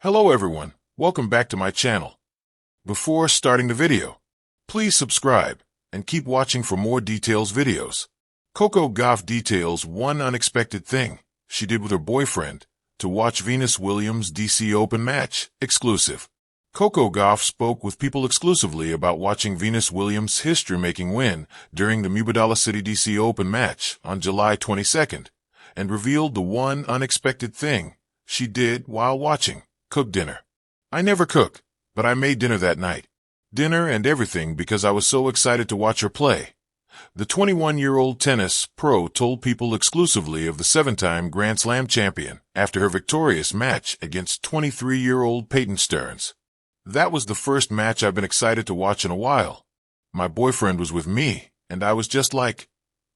Hello everyone, welcome back to my channel. Before starting the video, please subscribe and keep watching for more details videos. Coco Gauff details one unexpected thing she did with her boyfriend to watch Venus Williams' DC Open match, exclusive. Coco Gauff spoke with people exclusively about watching Venus Williams' history-making win during the Mubadala City DC Open match on July 22nd and revealed the one unexpected thing she did while watching: cook dinner. I never cook, but I made dinner that night. Dinner and everything because I was so excited to watch her play. The 21-year-old tennis pro told people exclusively of the 7-time Grand Slam champion after her victorious match against 23-year-old Peyton Stearns. That was the first match I've been excited to watch in a while. My boyfriend was with me, and I was just like,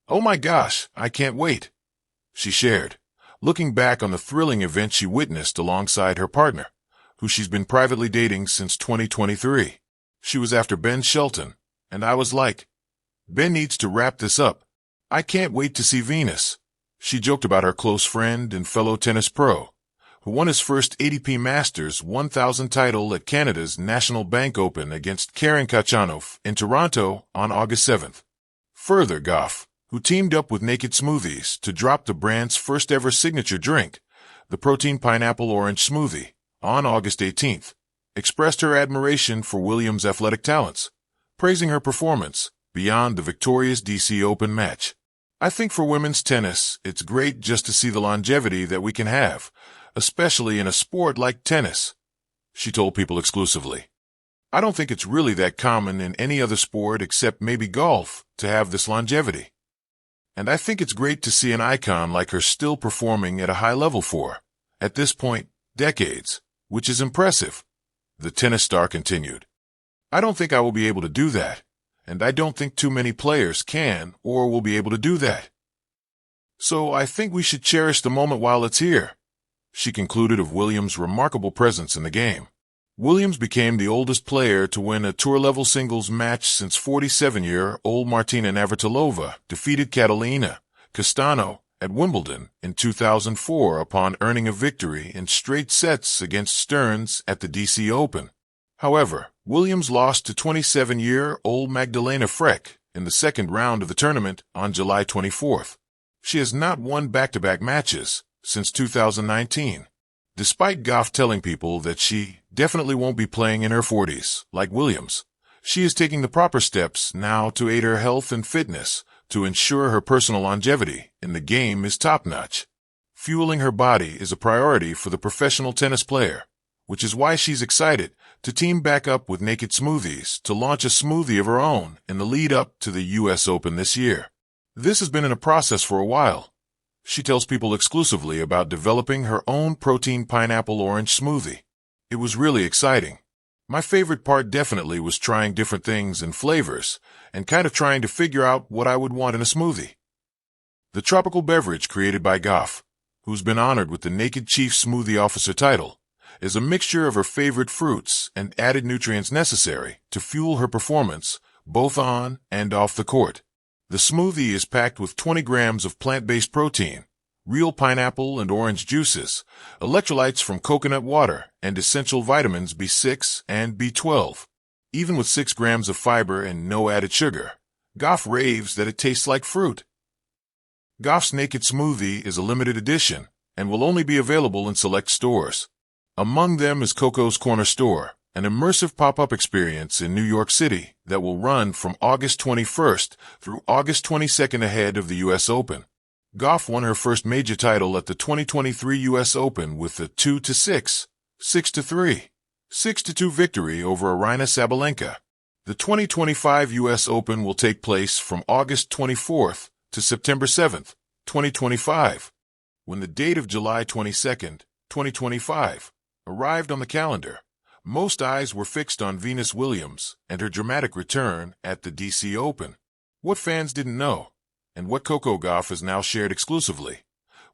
"Oh my gosh, I can't wait," she shared, looking back on the thrilling event she witnessed alongside her partner, who she's been privately dating since 2023. She was after Ben Shelton, and I was like, "Ben needs to wrap this up. I can't wait to see Venus." She joked about her close friend and fellow tennis pro, who won his first ATP Masters 1000 title at Canada's National Bank Open against Karen Khachanov in Toronto on August 7th. Further, Gauff, who teamed up with Naked Smoothies to drop the brand's first-ever signature drink, the Protein Pineapple Orange Smoothie, on August 18th, expressed her admiration for Williams' athletic talents, praising her performance beyond the victorious DC Open match. "I think for women's tennis, it's great just to see the longevity that we can have, especially in a sport like tennis," she told people exclusively. "I don't think it's really that common in any other sport except maybe golf to have this longevity. And I think it's great to see an icon like her still performing at a high level for, at this point, decades, which is impressive," the tennis star continued. "I don't think I will be able to do that, and I don't think too many players can or will be able to do that. So I think we should cherish the moment while it's here," she concluded of Williams' remarkable presence in the game. Williams became the oldest player to win a tour-level singles match since 47-year-old Martina Navratilova defeated Catalina Castano at Wimbledon in 2004 upon earning a victory in straight sets against Stearns at the DC Open. However, Williams lost to 27-year-old Magdalena Frech in the second round of the tournament on July 24th. She has not won back-to-back matches since 2019. Despite Gauff telling people that she definitely won't be playing in her 40s, like Williams, she is taking the proper steps now to aid her health and fitness to ensure her personal longevity in the game is top-notch. Fueling her body is a priority for the professional tennis player, which is why she's excited to team back up with Naked Smoothies to launch a smoothie of her own in the lead-up to the US Open this year. This has been in a process for a while. She tells people exclusively about developing her own protein pineapple orange smoothie. "It was really exciting. My favorite part definitely was trying different things and flavors and kind of trying to figure out what I would want in a smoothie." The tropical beverage created by Gauff, who's been honored with the Naked Chief Smoothie Officer title, is a mixture of her favorite fruits and added nutrients necessary to fuel her performance both on and off the court. The smoothie is packed with 20 grams of plant-based protein, real pineapple and orange juices, electrolytes from coconut water, and essential vitamins B6 and B12. Even with 6 grams of fiber and no added sugar, Gauff raves that it tastes like fruit. Gauff's Naked Smoothie is a limited edition and will only be available in select stores. Among them is Coco's Corner Store, an immersive pop-up experience in New York City that will run from August 21st through August 22nd ahead of the US Open. Gauff won her first major title at the 2023 US Open with a 2-6, 6-3, 6-2 victory over Aryna Sabalenka. The 2025 US Open will take place from August 24th to September 7th, 2025. When the date of July 22nd, 2025, arrived on the calendar, most eyes were fixed on Venus Williams and her dramatic return at the DC Open. What fans didn't know, and what Coco Gauff has now shared exclusively,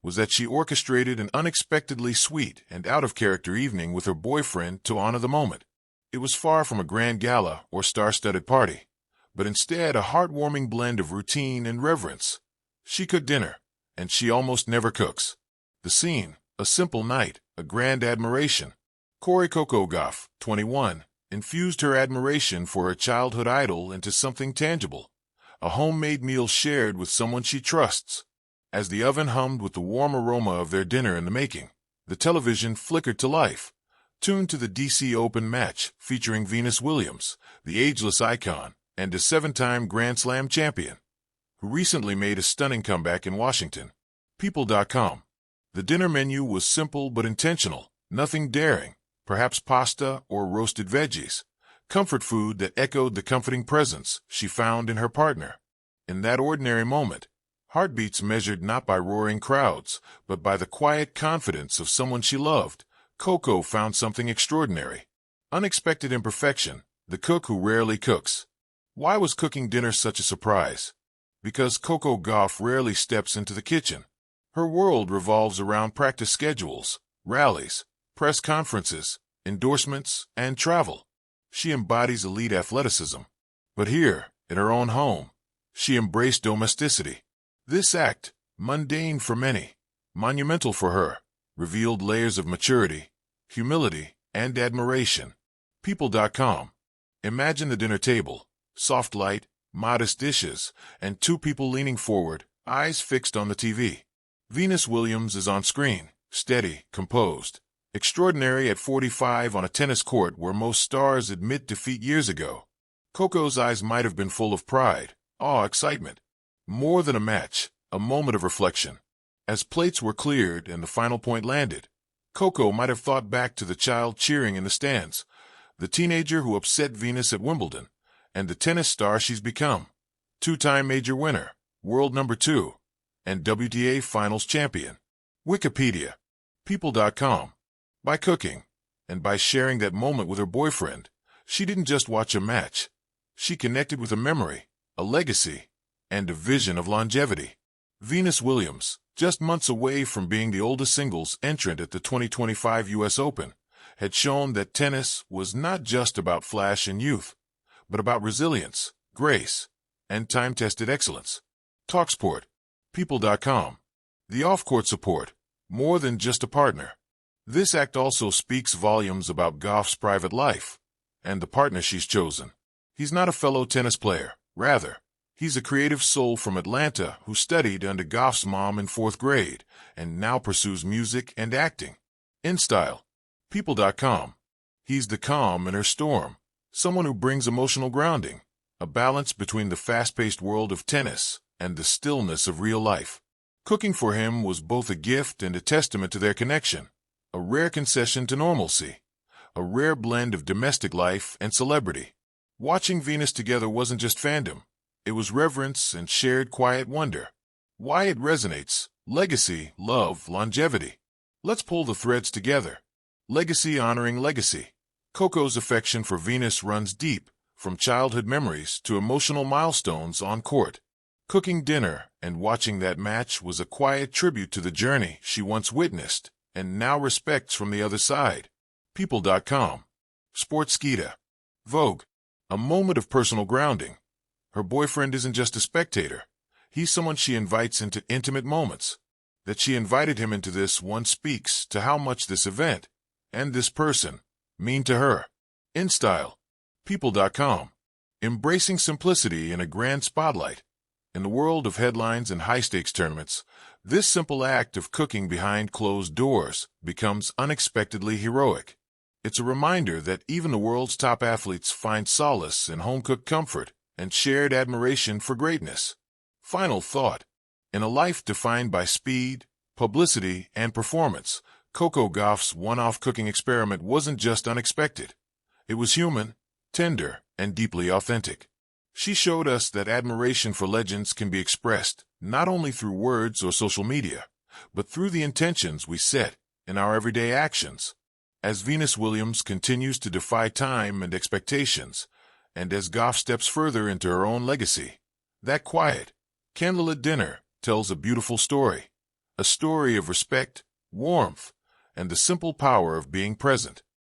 was that she orchestrated an unexpectedly sweet and out-of-character evening with her boyfriend to honor the moment. It was far from a grand gala or star-studded party, but instead a heartwarming blend of routine and reverence. She cooked dinner, and she almost never cooks. The scene, a simple night, a grand admiration. Coco Gauff, 21, infused her admiration for her childhood idol into something tangible, a homemade meal shared with someone she trusts. As the oven hummed with the warm aroma of their dinner in the making, the television flickered to life, tuned to the DC Open match featuring Venus Williams, the ageless icon and a 7-time Grand Slam champion, who recently made a stunning comeback in Washington. People.com. The dinner menu was simple but intentional, nothing daring, perhaps pasta or roasted veggies, comfort food that echoed the comforting presence she found in her partner. In that ordinary moment, heartbeats measured not by roaring crowds, but by the quiet confidence of someone she loved, Coco found something extraordinary. Unexpected imperfection, the cook who rarely cooks. Why was cooking dinner such a surprise? Because Coco Gauff rarely steps into the kitchen. Her world revolves around practice schedules, rallies, press conferences, endorsements, and travel. She embodies elite athleticism. But here, in her own home, she embraced domesticity. This act, mundane for many, monumental for her, revealed layers of maturity, humility, and admiration. People.com. Imagine the dinner table, soft light, modest dishes, and 2 people leaning forward, eyes fixed on the TV. Venus Williams is on screen, steady, composed, extraordinary at 45 on a tennis court where most stars admit defeat years ago. Coco's eyes might have been full of pride, awe, excitement. More than a match, a moment of reflection. As plates were cleared and the final point landed, Coco might have thought back to the child cheering in the stands, the teenager who upset Venus at Wimbledon, and the tennis star she's become. 2-time major winner, world number 2, and WTA Finals champion. Wikipedia. People.com. By cooking, and by sharing that moment with her boyfriend, she didn't just watch a match. She connected with a memory, a legacy, and a vision of longevity. Venus Williams, just months away from being the oldest singles entrant at the 2025 U.S. Open, had shown that tennis was not just about flash and youth, but about resilience, grace, and time-tested excellence. TalkSport. People.com. The off-court support, more than just a partner. This act also speaks volumes about Gauff's private life and the partner she's chosen. He's not a fellow tennis player. Rather, he's a creative soul from Atlanta who studied under Gauff's mom in 4th grade and now pursues music and acting. In style. People.com. He's the calm in her storm, someone who brings emotional grounding, a balance between the fast-paced world of tennis and the stillness of real life. Cooking for him was both a gift and a testament to their connection, a rare concession to normalcy, a rare blend of domestic life and celebrity. Watching Venus together wasn't just fandom, it was reverence and shared quiet wonder. Why it resonates: legacy, love, longevity. Let's pull the threads together. Legacy honoring legacy. Coco's affection for Venus runs deep, from childhood memories to emotional milestones on court. Cooking dinner and watching that match was a quiet tribute to the journey she once witnessed and now respects from the other side. People.com. Sportskeeda. Vogue. A moment of personal grounding. Her boyfriend isn't just a spectator. He's someone she invites into intimate moments. That she invited him into this one speaks to how much this event, and this person, mean to her. In style. People.com. Embracing simplicity in a grand spotlight. In the world of headlines and high-stakes tournaments, this simple act of cooking behind closed doors becomes unexpectedly heroic. It's a reminder that even the world's top athletes find solace in home-cooked comfort and shared admiration for greatness. Final thought. In a life defined by speed, publicity, and performance, Coco Gauff's one-off cooking experiment wasn't just unexpected. It was human, tender, and deeply authentic. She showed us that admiration for legends can be expressed not only through words or social media, but through the intentions we set in our everyday actions. As Venus Williams continues to defy time and expectations, and as Gauff steps further into her own legacy, that quiet, candlelit dinner tells a beautiful story. A story of respect, warmth, and the simple power of being present.